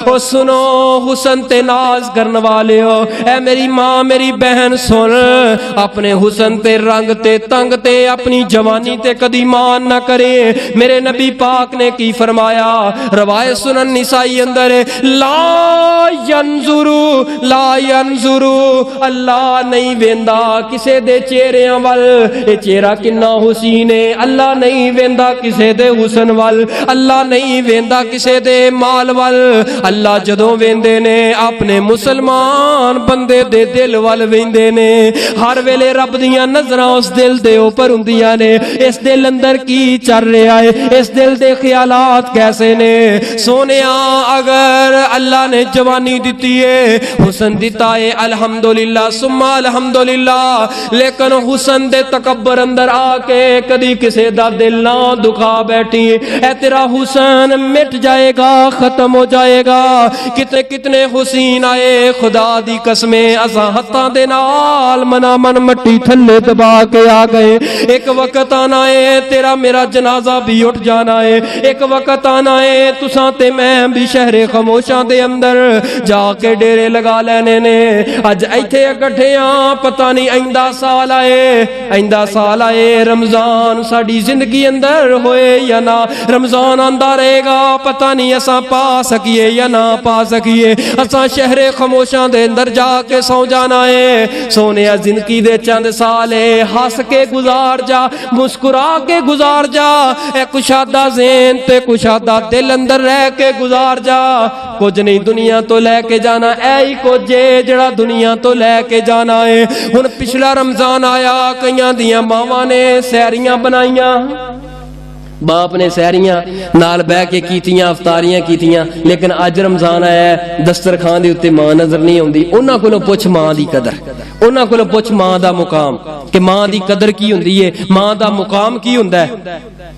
او سنو حسن تے ناز کرن والے ہو، اے میری ماں میری بہن سن، اپنے حسن تے رنگ تے تنگ تے اپنی جوانی تے کدی مان نہ کرے۔ میرے نبی پاک نے کی فرمایا روایت سنن نسائی اندر، لا ینظرو لا ینظرو، اللہ نہیں ویندا کسے دے چہریاں ول، اے چہرہ کنا حسین ہے، اللہ نہیں ویندا کسے دے حسن ول، اللہ نہیں ویندا کسے دے مال ول، اللہ جدوں ویندے نے اپنے مسلمان بندے دے دل ول ویندے نے۔ ہر ویلے رب دیاں نظراں اس دل دے اوپر ہوندیاں نے، اس دل اندر کی چل رہا ہے، اس دل دے خیالات کیسے نے۔ سونیا اگر اللہ نے جوانی دیتی ہے، حسن دیتا ہے الحمدللہ ثم الحمدللہ، لیکن حسن دے تکبر اندر آ کے کدی کسے دا دل نہ دکھا بیٹھی، اے تیرا حسن مٹ جائے گا، ختم ہو جائے گا۔ کتنے کتنے حسین آئے خدا دی قسمیں اساں ہتھاں دے نال منا من مٹی تھلے دبا کے آ گئے۔ ایک وقت آنا ہے تیرا میرا جنازہ بھی اٹھ جانا ہے، ایک وقت آنا ہے تساں تے میں بھی شہر خاموشاں دے اندر جا کے ڈیرے لگا لینے نے۔ اج ایتھے اکٹھے ہاں، پتہ نہیں آئندہ سال آئے، آئندہ سال آئے رمضان ساڈی زندگی اندر ہوئے یا نہ، رمضان آندا رہے گا پتہ نہیں اساں پا سکیے یا نہ پا سکیے، اساں شہر خاموشاں دے اندر جا کے سو جانا ہے۔ سونیا زندگی دے چند سال ہے، ہس کے گزار جا، مسکرا کے گزار جا، اے کشادہ ذہن تے کشادہ دل اندر رہ کے گزار جا۔ کچھ نہیں دنیا تو لے کے جانا، اے ہی کچھ ہے جڑا دنیا تو لے کے جانا ہے۔ ہن پچھلا رمضان آیا، کئیاں دیاں ماواں نے سحریاں بنائیاں، باپ نے سحریاں نال بہ کے کیتیاں، افطاریاں کیتیاں، لیکن اج رمضان آیا ہے دسترخوان دے اوتے ماں نظر نہیں آوندی۔ انہاں کولوں پوچھ ماں دی قدر، انہاں کولوں پوچھ ماں دا مقام کہ ماں دی قدر کی ہوندی ہے، ماں دا مقام کی ہوندا ہے۔